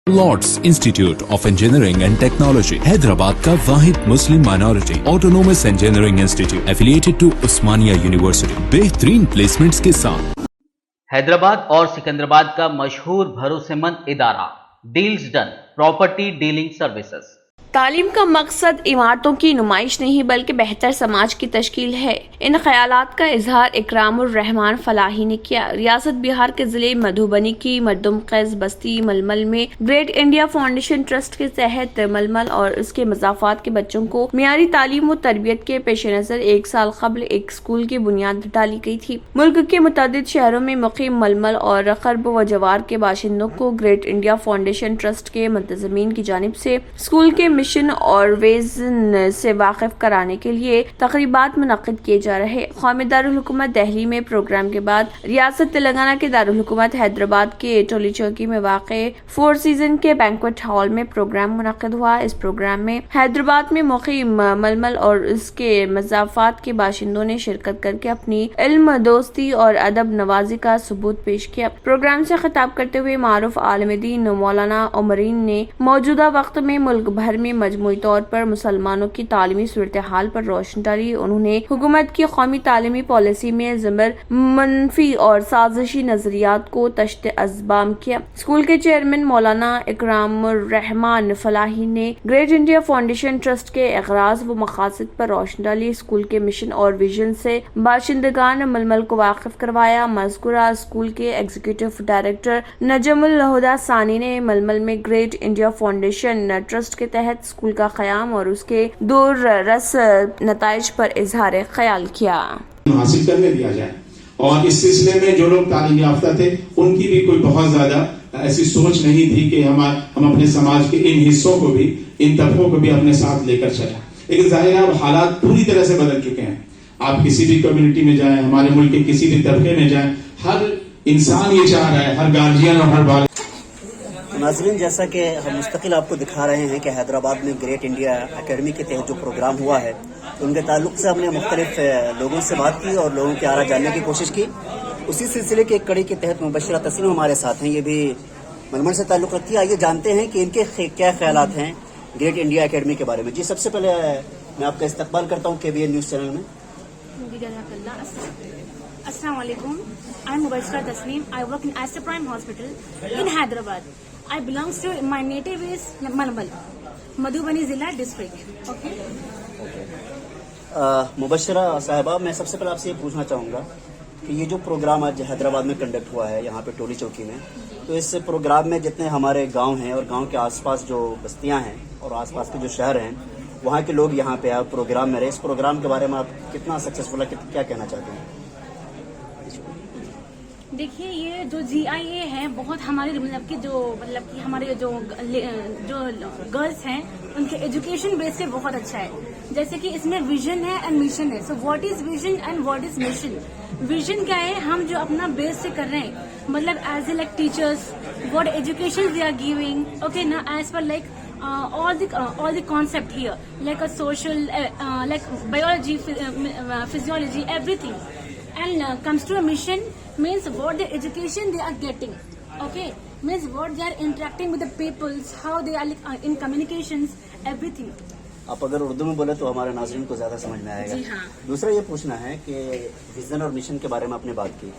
Lord's Institute of Engineering and Technology Hyderabad का वाहिद Muslim minority autonomous engineering institute affiliated to Osmania university बेहतरीन placements के साथ। हैदराबाद और सिकंदराबाद का मशहूर भरोसेमंद इदारा Deals Done property dealing services. तालीम का मकसद इमारतों की नुमाइश नहीं बल्कि बेहतर समाज की तश्कील है। इन ख्यालात का इजहार इकरामुर रहमान फलाही ने किया। रियासत बिहार के जिले मधुबनी की मरदुम कैस बस्ती मलमल में ग्रेट इंडिया फाउंडेशन ट्रस्ट के तहत मलमल और उसके मज़ाफात के बच्चों को मियारी तालीम और तरबियत के पेश नज़र 1 साल कबल एक स्कूल की बुनियाद डाली गई थी। मुल्क के मुतअद्दिद शहरों में मुकीम मलमल और खरब व जवार के बाशिंदों को ग्रेट इंडिया फाउंडेशन ट्रस्ट के मुंतज़मीन की जानिब से स्कूल के मिशन और विजन से वाकिफ कराने के लिए तकरीबात मुनक्किद किए जा रहे। कौमी दारुल हुकूमत दिल्ली में प्रोग्राम के बाद रियासत तेलंगाना के दारुल हुकूमत हैदराबाद के टोली चौकी में वाक़े 4 सीजन के बैंक्वेट हॉल में प्रोग्राम मुनक्किद हुआ। इस प्रोग्राम में हैदराबाद में मुकीम मलमल और उसके मज़ाफात के बाशिंदों ने शिरकत करके अपनी इल्म, दोस्ती और अदब नवाजी का सबूत पेश किया। प्रोग्राम से खिताब करते हुए मारूफ आलिम दीन मौलाना उमरीन ने मौजूदा वक्त में मुल्क भर में मजमूई तौर पर मुसलमानों की तालीमी सूरत हाल पर रोशनी डाली। उन्होंने हुकूमत की कौमी तालीमी पॉलिसी में ज़बर मनफी और साजिशी नजरियात को तश्त अज़बाम किया। स्कूल के चेयरमैन मौलाना इकरामुर रहमान फलाही ने ग्रेट इंडिया फाउंडेशन ट्रस्ट के अगराज व मकासद पर रोशनी डाली। स्कूल के मिशन और विजन से बाशिंदगान मलमल को वाकिफ करवाया। मज़कूरा स्कूल के एग्जीक्यूटिव डायरेक्टर नजमुल हुदा सानी ने मलमल में ग्रेट इंडिया फाउंडेशन ट्रस्ट के तहत स्कूल का क़याम और उसके दूर रस नताइज पर इजहार ख्याल किया। हासिल करने दिया जाए और इस सिलसिले में जो लोग तालीम याफ्ता थे उनकी भी कोई बहुत ज्यादा ऐसी सोच नहीं थी कि हम अपने समाज के इन हिस्सों को भी, इन तबकों को भी अपने साथ लेकर चलें। लेकिन जाहिर है अब हालात पूरी तरह से बदल चुके हैं। आप किसी भी कम्युनिटी में जाएं, हमारे मुल्क के किसी भी तबके में जाएं, हर इंसान ये चाह रहा है, हर गार्जियन और हर बाल। नाज़रीन, जैसा कि हम मुस्तकिल आपको दिखा रहे हैं कि हैदराबाद में ग्रेट इंडिया एकेडमी के तहत जो प्रोग्राम हुआ है उनके ताल्लुक से हमने मुख्तलिफ लोगों से बात की और लोगों के आरा जानने की कोशिश की। उसी सिलसिले के एक कड़ी के तहत मुबश्शिरा तस्नीम हमारे साथ हैं, ये भी मलमल से ताल्लुक़ रखती है। आइए जानते हैं कि इनके क्या ख्यालात हैं ग्रेट इंडिया एकेडमी के बारे में। जी, सबसे पहले मैं आपका इस्तकबाल करता हूँ KBN न्यूज़ चैनल में। Assalamu alaikum. I'm Mubashira Tasneem. I work in Aster Prime Hospital in Hyderabad. I belongs to, my native is Malmal, Madhubani Zilla district. Okay. मुबश्शिरा साहिबा, मैं सबसे पहले आपसे ये पूछना चाहूँगा कि ये जो प्रोग्राम आज हैदराबाद में कंडक्ट हुआ है यहाँ पे टोली चौकी में, तो इस प्रोग्राम में जितने हमारे गांव हैं और गांव के आसपास जो बस्तियाँ हैं और आसपास के जो शहर हैं वहाँ के लोग यहाँ पे आए प्रोग्राम में रहे। इस प्रोग्राम के बारे में आप कितना सक्सेसफुल है, क्या कहना चाहते हैं? देखिए, ये जो GIA है बहुत हमारे मतलब कि हमारे जो गर्ल्स हैं उनके एजुकेशन बेस पे बहुत अच्छा है। जैसे कि इसमें विजन है एंड मिशन है। So what is vision and what is mission? Vision क्या है, हम जो अपना बेस से कर रहे हैं, मतलब as a like teachers what education they are giving, okay ना, एज पर like all the concept here, like a social like biology, physiology, everything. And comes to a mission, means what the education they are getting, okay, means what they are interacting with the peoples, how they are like, in communications, everything. आप अगर उर्दू में बोले तो हमारे नाज़रीन को ज्यादा समझ में आएगा। जी हाँ। दूसरा ये पूछना है कि विजन और मिशन के बारे में आपने बात की।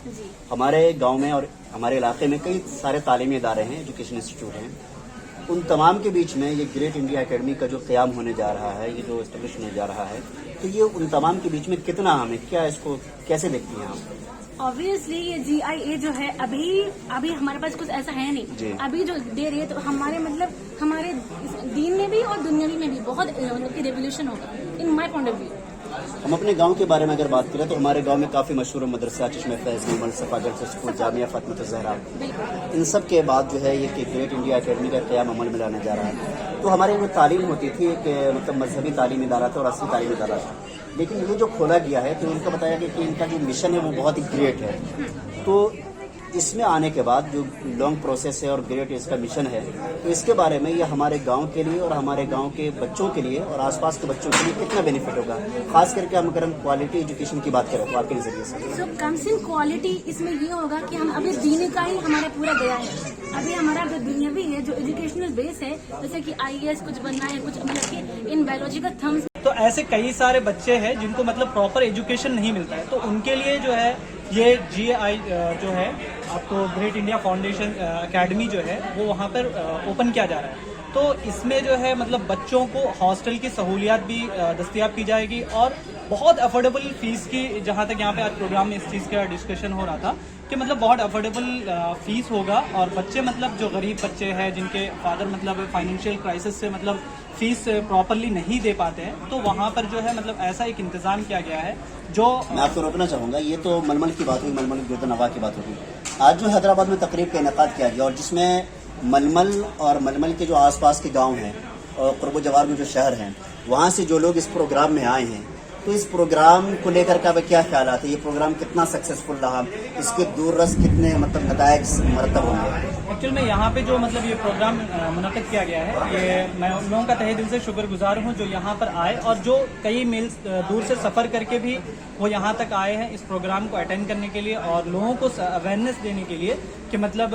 हमारे गांव में और हमारे इलाके में कई सारे तालीमी इदारे हैं, एजुकेशन इंस्टीट्यूट हैं। उन तमाम के बीच में ये ग्रेट इंडिया एकेडमी का जो क़याम होने जा रहा है, ये जो एस्टेब्लिश होने जा रहा है, तो ये उन तमाम के बीच में कितना अहम है, क्या इसको कैसे देखती हैं आप? ऑब्वियसली ये GIA जो है अभी हमारे पास कुछ ऐसा है नहीं। अभी जो दे रही है तो हमारे मतलब हमारे दीन में भी और दुनियावी में भी बहुत रेवोल्यूशन होगा in my point of view. हम अपने गांव के बारे में अगर बात करें तो हमारे गांव में काफी मशहूर मदरसा चश्मे फैज़, नुमल सफागढ़ स्कूल, जामिया फातिमा ज़हरा, इन सब के बाद जो है ये कि ग्रेट इंडिया एकेडमी का क़याम अमल में लाने जा रहा है। तो हमारे जो तालीम होती थी एक मतलब मजहबी तालीमी इदारा था और असली तालीमी इदारा था, लेकिन ये जो खोला गया है तो इनका बताया गया कि इनका जो मिशन है वो बहुत ही ग्रेट है। तो इसमें आने के बाद जो लॉन्ग प्रोसेस है और ग्रेट इसका मिशन है, तो इसके बारे में ये हमारे गांव के लिए और हमारे गांव के बच्चों के लिए और आसपास के बच्चों के लिए कितना बेनिफिट होगा, खास करके हम अगर हम क्वालिटी एजुकेशन की बात करें तो आपके नजरिए से? कम्स इन क्वालिटी इसमें ये होगा कि हम अभी दीन का ही हमारा पूरा गया है। अभी हमारा जो दुनियावी है, जो एजुकेशनल बेस है, जैसे कि IAS कुछ बनना है, कुछ मतलब कि इन बायोलॉजिकल थम्स। तो ऐसे कई सारे बच्चे हैं जिनको मतलब प्रॉपर एजुकेशन नहीं मिलता है, तो उनके लिए जो है ये GI जो है आपको ग्रेट इंडिया फाउंडेशन एकेडमी जो है वो वहाँ पर ओपन किया जा रहा है। तो इसमें जो है मतलब बच्चों को हॉस्टल की सहूलियात भी दस्तयाब की जाएगी और बहुत अफोर्डेबल फीस की, जहाँ तक यहाँ पे आज प्रोग्राम में इस चीज़ का डिस्कशन हो रहा था कि मतलब बहुत अफोर्डेबल फीस होगा और बच्चे मतलब जो गरीब बच्चे हैं जिनके फादर मतलब फाइनेंशियल क्राइसिस से मतलब फीस प्रॉपरली नहीं दे पाते हैं, तो वहाँ पर जो है मतलब ऐसा एक इंतज़ाम किया गया है। जो मैं आपको रोकना चाहूँगा, ये तो मलमल की बात हुई, मलमल गिरदनवा की बात होगी। आज जो हैदराबाद में तकरीब का इनेकाद किया गया और जिसमें मलमल और मलमल के जो आसपास के गांव हैं और क़ुर्ब जवार में जो शहर हैं, वहाँ से जो लोग इस प्रोग्राम में आए हैं, तो इस प्रोग्राम को लेकर का क्या ख्यालात है? ये प्रोग्राम कितना सक्सेसफुल रहा, इसके दूररस कितने मतलब नताइज मरतब होंगे? एक्चुअल में यहाँ पे जो मतलब ये प्रोग्राम मुनक़िद किया गया है, ये मैं उन लोगों का तहे दिल से शुक्रगुजार हूँ जो यहाँ पर आए और जो कई मील्स दूर से सफ़र करके भी वो यहाँ तक आए हैं इस प्रोग्राम को अटेंड करने के लिए और लोगों को अवेयरनेस देने के लिए कि मतलब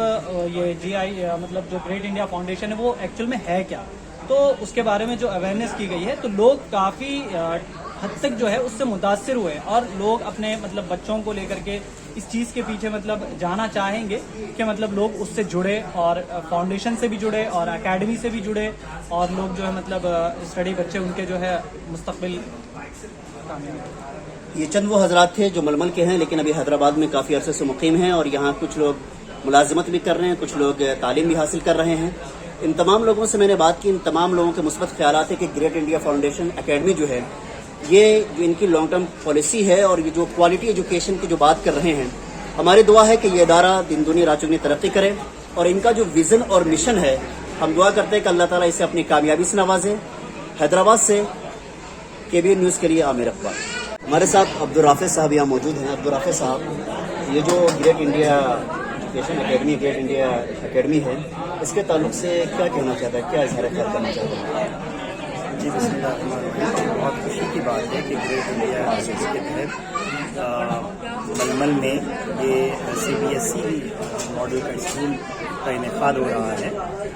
ये GI मतलब जो ग्रेट इंडिया फाउंडेशन है वो एक्चुअल में है क्या, तो उसके बारे में जो अवेयरनेस की गई है, तो लोग काफ़ी हद तक जो है उससे मुतासिर हुए और लोग अपने मतलब बच्चों को लेकर के इस चीज़ के पीछे मतलब जाना चाहेंगे कि मतलब लोग उससे जुड़े और फाउंडेशन से भी जुड़े और एकेडमी से भी जुड़े और लोग जो है मतलब स्टडी बच्चे उनके जो है मुस्तकबिल। ये चंद वो हजरात थे जो मलमल के हैं लेकिन अभी हैदराबाद में काफ़ी अरसे से मुकीम हैं और यहाँ कुछ लोग मुलाजमत भी कर रहे हैं, कुछ लोग तालीम भी हासिल कर रहे हैं। इन तमाम लोगों से मैंने बात की, इन तमाम लोगों के मुस्बत ख्यालात है कि ग्रेट इंडिया फाउंडेशन एकेडमी जो है, ये जो इनकी लॉन्ग टर्म पॉलिसी है और ये जो क्वालिटी एजुकेशन की जो बात कर रहे हैं, हमारी दुआ है कि ये इदारा दिन दुनी रात चौगुनी तरक्की करे और इनका जो विज़न और मिशन है, हम दुआ करते हैं कि अल्लाह ताला इसे अपनी कामयाबी से नवाजे। हैदराबाद से KBN न्यूज़ के लिए आमिर अकबर। हमारे साथ अब्दुल राफिज़ साहब यहाँ मौजूद हैं। अब्दुल राफिज़ साहब, ये जो great India education academy great India academy है, इसके ताल्लुक से क्या कहना चाहता है, क्या इज़हार ख्याल करना चाहता है? जी बिस्मिल्लाह, बहुत खुशी की बात है कि ग्रेट इंडिया के तहत मलमल में ये CBSE मॉडल का स्कूल का इनेकाद हो रहा है।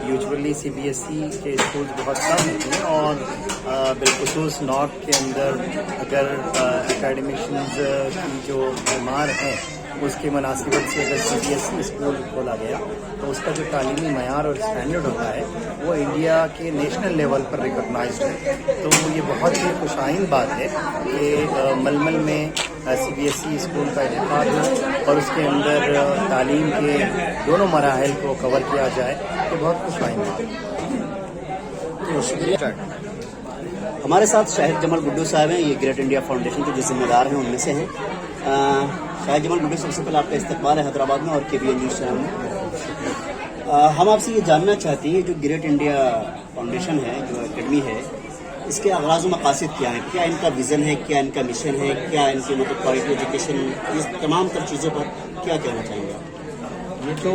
यूजुअली CBSE के स्कूल बहुत कम होते हैं और बिलखुसूस नॉर्थ के अंदर अगर एकेडमिशन्स की जो बीमार हैं उसके मुनासिबत से अगर CBSE स्कूल खोला गया तो उसका जो तालीमी मयार और स्टैंडर्ड होता है वो इंडिया के नेशनल लेवल पर रिकॉग्नाइज्ड है। तो ये बहुत ही खुशाइन बात है कि मलमल में CBSE स्कूल का इनेकाद हो और उसके अंदर तालीम के दोनों मराहल को कवर किया जाए, ये बहुत खुशाइन बात है। तो शुक्रिया। हमारे साथ शाहिद जमाल गुड्डू साहब हैं, ये ग्रेट इंडिया फाउंडेशन के जो जिम्मेदार हैं उनमें से हैं। शाहिद जमाल गुड्डू, सबसे पहले आपका इस्तकबाल है हैदराबाद में और KBN न्यूज़ चैनल में। हम आपसे ये जानना चाहते हैं, जो ग्रेट इंडिया फाउंडेशन है, जो एकेडमी है, इसके आगाज़ मकासद क्या हैं? क्या इनका विज़न है, क्या इनका मिशन है, क्या इनकी मतलब क्वालिटी एजुकेशन, इस तमाम तर चीज़ों पर क्या कहना चाहेंगे आप? ये तो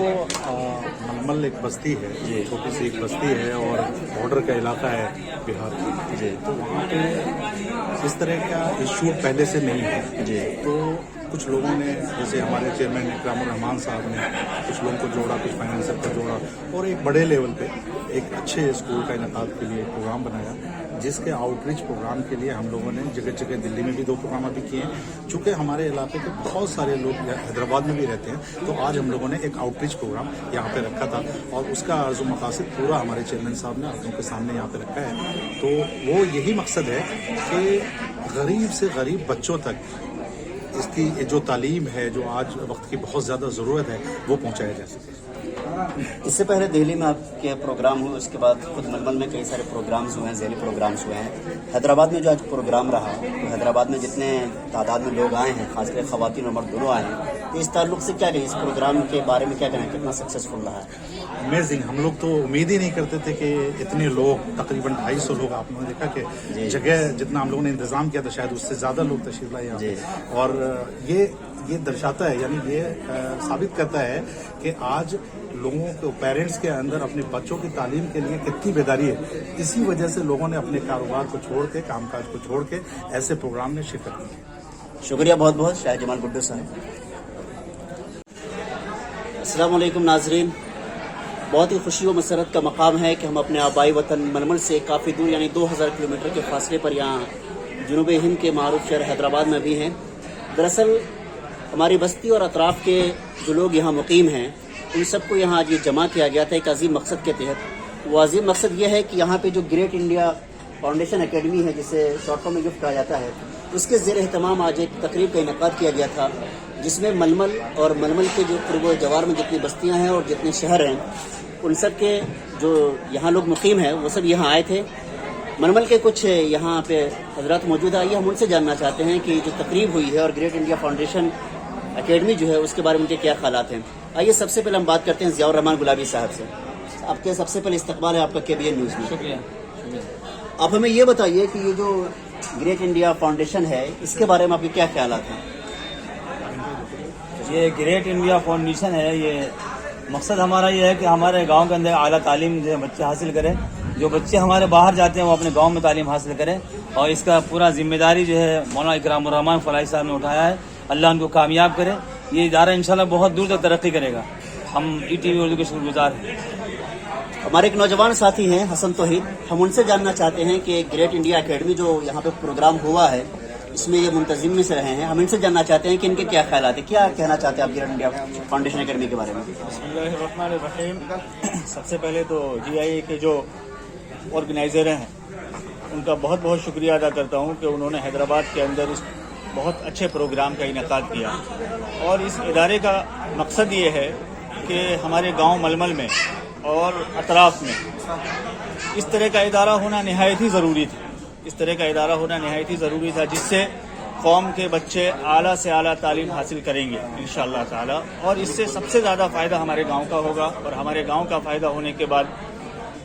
मलमल एक बस्ती है, ये छोटी सी एक बस्ती है और बॉर्डर का इलाका है बिहार का जी। तो वहाँ पे इस तरह का इशू पहले से नहीं है जी। तो कुछ लोगों ने, जैसे हमारे चेयरमैन इकरामुर रहमान साहब ने कुछ लोगों को जोड़ा, कुछ फाइनेंसर को जोड़ा और एक बड़े लेवल पे एक अच्छे स्कूल का इनेकाद के लिए प्रोग्राम बनाया, जिसके आउटरीच प्रोग्राम के लिए हम लोगों ने जगह जगह दिल्ली में भी 2 प्रोग्राम अभी किए हैं। चूँकि हमारे इलाके के बहुत सारे लोग हैदराबाद में भी रहते हैं, तो आज हम लोगों ने एक आउटरीच प्रोग्राम यहाँ पे रखा था और उसका जो मकासद पूरा हमारे चेयरमैन साहब ने आप लोगों के सामने यहाँ पे रखा है। तो वो यही मकसद है कि गरीब से गरीब बच्चों तक इसकी जो तालीम है, जो आज वक्त की बहुत ज़्यादा ज़रूरत है, वो पहुँचाया जा सके। इससे पहले दिल्ली में आपके प्रोग्राम हुए, उसके बाद खुद मलमल में कई सारे प्रोग्राम्स हुए हैं, ज़ेली प्रोग्राम्स हुए हैं। हैदराबाद में जो आज प्रोग्राम रहा, तो हैदराबाद में जितने तादाद में लोग आए हैं, खासकर ख़वातीन और मर्द दोनों आए हैं, तो इस ताल्लुक से क्या कहें, इस प्रोग्राम के बारे में क्या कहना, कितना सक्सेसफुल रहा है? अमेजिंग। हम लोग तो उम्मीद ही नहीं करते थे कि इतने लोग, तकरीबन 250 लोग, आपने देखा कि जगह जितना हम लोगों ने इंतज़ाम किया था शायद उससे ज़्यादा लोग तशरीफ़ लाए यहाँ पे। और ये दर्शाता है, यानी ये साबित करता है कि आज लोगों को, पेरेंट्स के अंदर अपने बच्चों की तालीम के लिए कितनी बेदारी है। इसी वजह से लोगों ने अपने कारोबार को छोड़ के, कामकाज को छोड़ के ऐसे प्रोग्राम में शिरकत की। शुक्रिया बहुत बहुत शाहिद जमाल गुड्डू साहब। अस्सलाम वालेकुम नाज़रीन, बहुत ही खुशी व मसरत का मकाम है कि हम अपने आबाई वतन मलमल से काफ़ी दूर यानी 2000 किलोमीटर के फासले पर यहाँ जुनूब हिंद के मारूफ शहर हैदराबाद में भी हैं। दरअसल हमारी बस्ती और अतराफ़ के जो लोग यहाँ मुकीम हैं उन सबको यहाँ आज ये जमा किया गया था एक अजीम मकसद के तहत। वो अजीम मकसद ये है कि यहाँ पे जो ग्रेट इंडिया फाउंडेशन एकेडमी है, जिसे शॉर्ट फॉर्म में गिफ्ट कहा जाता है, उसके ज़ेर एहतमाम आज एक तकरीब का इनेकाद किया गया था, जिसमें मलमल और मलमल के जो कुर्ब जवार में जितनी बस्तियाँ हैं और जितने शहर हैं उन सब के जो यहाँ लोग मुकीम हैं वो सब यहाँ आए थे। मलमल के कुछ यहाँ पे हजरात मौजूद है, आइए हम उनसे जानना चाहते हैं कि जो तकरीब हुई है और ग्रेट इंडिया फाउंडेशन एकेडमी जो है उसके बारे में उनके क्या ख्यालात हैं। आइए सबसे पहले हम बात करते हैं ज़ियाउर रहमान गुलाबी साहब से। आपके सबसे पहले इस्तकबाल है आपका KBN न्यूज़ में। शुक्रिया। आप हमें ये बताइए कि ये जो ग्रेट इंडिया फाउंडेशन है इसके बारे में आपके क्या ख्यालात हैं। ये ग्रेट इंडिया फाउंडेशन है, ये मकसद हमारा ये है कि हमारे गांव के अंदर आला तालीम जो है बच्चे हासिल करें। जो बच्चे हमारे बाहर जाते हैं वो अपने गांव में तालीम हासिल करें, और इसका पूरा जिम्मेदारी जो है मौलाना इकरामुर रहमान फलाही साहब ने उठाया है। अल्लाह उनको कामयाब करे। ये इदारा इंशाल्लाह बहुत दूर तक तरक्की करेगा। हम ETV उर्दू के शुक्रगुजार हैं। हमारे एक नौजवान साथी हैं हसन तौहीद, हम उनसे जानना चाहते हैं कि ग्रेट इंडिया एकेडमी जो यहाँ पे प्रोग्राम हुआ है इसमें ये मुंतजिम में से रहे हैं, हम इनसे जानना चाहते हैं कि इनके क्या ख्याल है, क्या कहना चाहते हैं आप ग्रेट इंडिया फाउंडेशन एकेडमी के बारे में। बिस्मिल्लाहिर्रहमानिर्रहीम। सबसे पहले तो GIA के जो ऑर्गेनाइजर हैं उनका बहुत बहुत शुक्रिया अदा करता हूँ कि उन्होंने हैदराबाद के अंदर इस बहुत अच्छे प्रोग्राम का इनेकाद किया। और इस इदारे का मकसद ये है कि हमारे गांव मलमल में और अतराफ़ में इस तरह का इदारा होना नहायत ही ज़रूरी था। इस तरह का इदारा होना नहायत ही ज़रूरी था जिससे कौम के बच्चे आला से आला तालीम हासिल करेंगे इंशाअल्लाह ताला। और इससे सबसे ज़्यादा फ़ायदा हमारे गांव का होगा, और हमारे गांव का फ़ायदा होने के बाद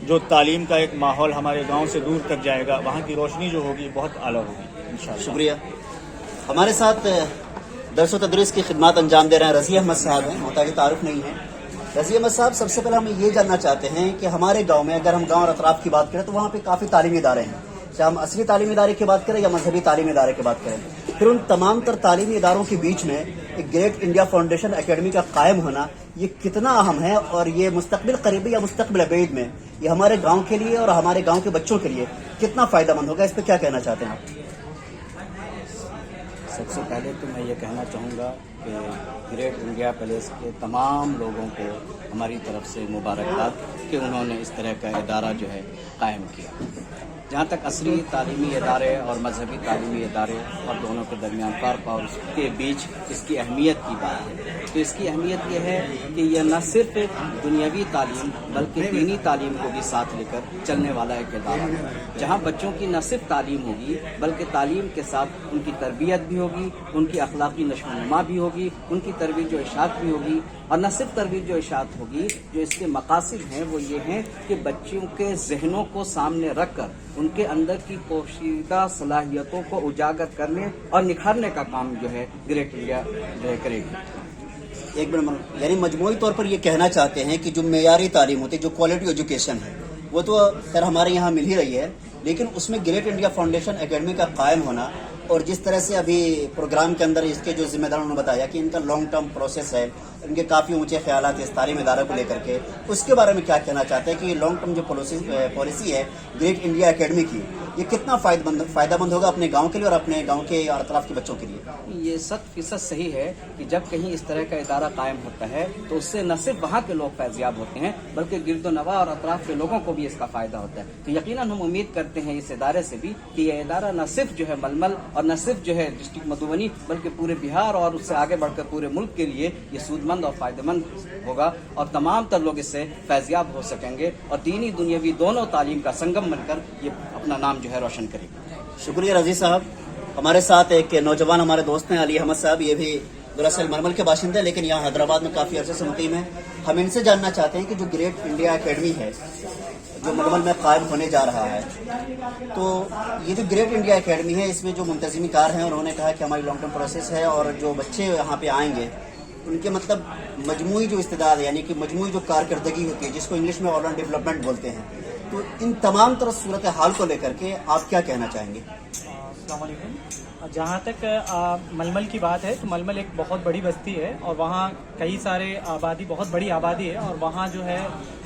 जो तालीम का एक माहौल हमारे गांव से दूर तक जाएगा, वहाँ की रोशनी जो होगी बहुत आला होगी इंशाअल्लाह। शुक्रिया। हमारे साथ दरस व तदरीस की खिदमत अंजाम दे रहे हैं रज़ी अहमद साहब हैं, मोहताज तारुफ नहीं है। रज़ी अहमद साहब, सबसे पहले हम ये जानना चाहते हैं कि हमारे गांव में अगर हम गांव और अतराफ़ की बात करें तो वहाँ पे काफ़ी तालीमी इदारे हैं, चाहे हम असली तालीमी इदारे की बात करें या मजहबी तालीमी इदारे की बात करें। फिर उन तमाम तर तालीमी इदारों के बीच में एक ग्रेट इंडिया फाउंडेशन एकेडमी का कायम होना ये कितना अहम है, और ये मुस्तकबिल करीबी या मुस्तकबिल अबईद में ये हमारे गाँव के लिए और हमारे गाँव के बच्चों के लिए कितना फ़ायदेमंद होगा, इस पर क्या कहना चाहते हैं आप। सबसे पहले तो मैं ये कहना चाहूँगा कि ग्रेट इंडिया पैलेस के तमाम लोगों को हमारी तरफ से मुबारकबाद कि उन्होंने इस तरह का इदारा जो है कायम किया। जहाँ तक असली तालीमी इदारे और मजहबी तालीमी इदारे और दोनों के दरमियान फ़र्क और उसके बीच इसकी अहमियत की बात है, तो इसकी अहमियत यह है कि यह न सिर्फ दुनियावी तालीम बल्कि दीनी तालीम को भी साथ लेकर चलने वाला एक इदारा है, जहाँ बच्चों की न सिर्फ तालीम होगी बल्कि तालीम के साथ उनकी तरबियत भी होगी, उनकी अखलाकी नशोनुमा भी होगी, उनकी तरबीज व इशात भी होगी। और न सिर्फ तरबीज व इशात होगी, जो इसके मकासद हैं वो ये हैं कि बच्चों के जहनों को सामने रख कर उनके अंदर की पोशीदा सलाहियतों को उजागर करने और निखारने का काम जो है ग्रेट इंडिया जो है करेगी। एक मिनट, यानी मजमूई तौर पर ये कहना चाहते हैं कि जो मेयारी तालीम होती है, जो क्वालिटी एजुकेशन है, वो तो खैर हमारे यहाँ मिल ही रही है, लेकिन उसमें ग्रेट इंडिया फाउंडेशन एकेडमी का कायम होना और जिस तरह से अभी प्रोग्राम के अंदर इसके जो जिम्मेदारों ने बताया कि इनका लॉन्ग टर्म प्रोसेस है, इनके काफ़ी ऊंचे ख्यालात इस तालीम इदारे को लेकर के, उसके बारे में क्या कहना चाहते हैं कि लॉन्ग टर्म जो पॉलिसी है ग्रेट इंडिया एकेडमी की, ये कितना फ़ायदेमंद होगा अपने गांव के लिए और अपने गांव के और अतराफ़ के बच्चों के लिए। ये 100% सही है कि जब कहीं इस तरह का इदारा कायम होता है तो उससे न सिर्फ वहाँ के लोग फैज़याब होते हैं बल्कि गिरदो नवा और अतराफ़ के लोगों को भी इसका फ़ायदा होता है। तो यकीनन हम उम्मीद करते हैं इस इदारे से भी कि यह इदारा न सिर्फ जो है मलमल और न सिर्फ जो है डिस्ट्रिक्ट मधुबनी बल्कि पूरे बिहार और उससे आगे बढ़कर पूरे मुल्क के लिए ये सूदमंद और फ़ायदेमंद होगा, और तमाम तर लोग इससे फैज़याब हो सकेंगे और दीनी दुनियावी दोनों तालीम का संगम बनकर ये अपना नाम जो है रोशन करेंगे। शुक्रिया रज़ी साहब। हमारे साथ एक नौजवान हमारे दोस्त हैं अली अहमद साहब, ये भी दरअसल मलमल के बाशिंदे हैं लेकिन यहाँ हैदराबाद में काफ़ी अर्से से मुकीम है। हम इनसे जानना चाहते हैं कि जो ग्रेट इंडिया एकेडमी है जो मलमल में कायम होने जा रहा है, तो ये जो ग्रेट इंडिया एकेडमी है इसमें जो मुंतज़िमी कार हैं उन्होंने कहा कि हमारी लॉन्ग टर्म प्रोसेस है और जो बच्चे यहाँ पे आएंगे उनके मतलब मजमूई जो इस्तेदाद यानी कि मजमूई जो कारकर्दगी होती है जिसको इंग्लिश में ऑल राउंड डेवलपमेंट बोलते हैं, तो इन तमाम तरह सूरत हाल को लेकर के आप क्या कहना चाहेंगे। अस्सलाम वालेकुम। जहाँ तक मलमल की बात है तो मलमल एक बहुत बड़ी बस्ती है और वहाँ कई सारे आबादी बहुत बड़ी आबादी है और वहाँ जो है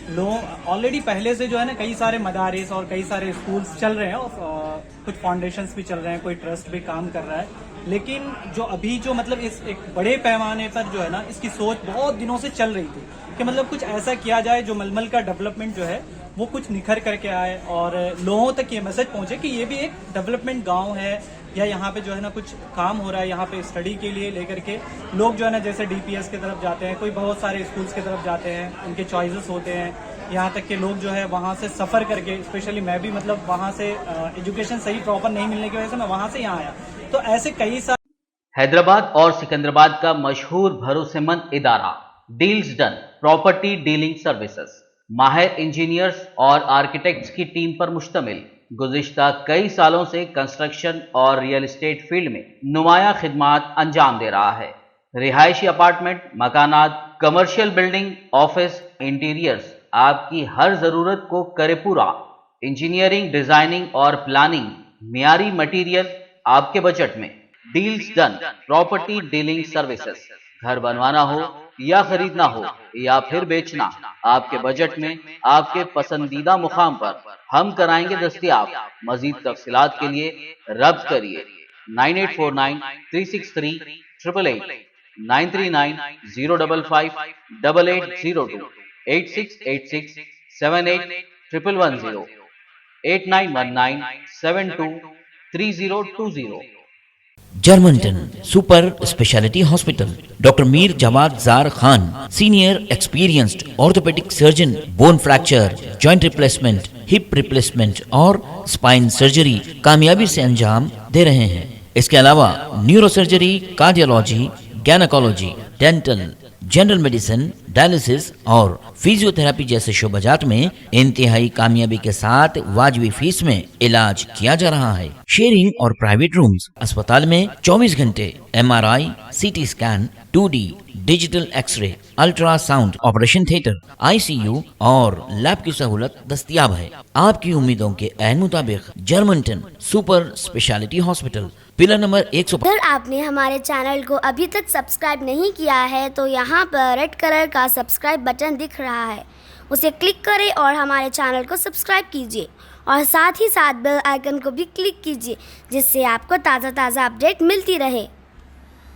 ऑलरेडी पहले से जो है ना कई सारे मदारिस और कई सारे स्कूल्स चल रहे हैं और कुछ फाउंडेशंस भी चल रहे हैं, कोई ट्रस्ट भी काम कर रहा है, लेकिन जो अभी जो मतलब इस एक बड़े पैमाने पर जो है ना इसकी सोच बहुत दिनों से चल रही थी कि मतलब कुछ ऐसा किया जाए जो मलमल का डेवलपमेंट जो है वो कुछ निखर करके आए और लोगों तक ये मैसेज पहुंचे कि ये भी एक डेवलपमेंट गांव है, या यहाँ पे जो है ना कुछ काम हो रहा है, यहाँ पे स्टडी के लिए लेकर के लोग जो है ना जैसे डीपीएस की तरफ जाते हैं, कोई बहुत सारे स्कूल्स की तरफ जाते हैं, उनके चॉइसेस होते हैं, यहाँ तक के लोग जो है वहाँ से सफ़र करके, स्पेशली मैं भी मतलब वहाँ से एजुकेशन सही प्रॉपर नहीं मिलने की वजह से मैं वहाँ से यहाँ आया, तो ऐसे कई सारे। हैदराबाद और सिकंदराबाद का मशहूर भरोसेमंद इदारा Deals Done property dealing services माहिर इंजीनियर्स और आर्किटेक्ट्स की टीम पर मुश्तमिल गुज़िश्ता कई सालों से कंस्ट्रक्शन और रियल एस्टेट फील्ड में नुमाया खिदमात अंजाम दे रहा है। रिहायशी अपार्टमेंट, मकानात, कमर्शियल बिल्डिंग, ऑफिस, इंटीरियर्स आपकी हर जरूरत को करे पूरा। इंजीनियरिंग, डिजाइनिंग और प्लानिंग, मियारी मटेरियल आपके बजट में। Deals Done property dealing services. घर बनवाना हो या खरीदना हो या फिर बेचना, आपके बजट में आपके पसंदीदा मुकाम पर हम कराएंगे दस्तयाब। मजीद तफसीलात के लिए रब्त करिए 9849363888, 9390558802, 8686781110, 8919723020। Germanten super speciality hospital, doctor Mir Jawad Jar Khan, senior experienced orthopaedic surgeon, bone fracture, joint replacement, hip replacement और स्पाइन सर्जरी कामयाबी से अंजाम दे रहे हैं। इसके अलावा neuro surgery, cardiology, gynaecology, dental, general medicine, dialysis और फिजियोथेरेपी जैसे शोबाजात में इंतहाई कामयाबी के साथ वाजबी फीस में इलाज किया जा रहा है। शेयरिंग और प्राइवेट रूम्स, अस्पताल में 24 घंटे MRI, CT scan, 2D digital x-ray, ultrasound, operation theatre, ICU और लैब की सहूलत दस्तयाब है। आपकी उम्मीदों के ऐन मुताबिक Germanten super speciality hospital, pillar number 100। अगर आपने हमारे चैनल को अभी तक सब्सक्राइब नहीं किया है तो यहाँ पर रेड कलर का सब्सक्राइब बटन दिख रहा है, उसे क्लिक करें और हमारे चैनल को सब्सक्राइब कीजिए और साथ ही साथ बेल आइकन को भी क्लिक कीजिए, जिससे आपको ताज़ा अपडेट मिलती रहे।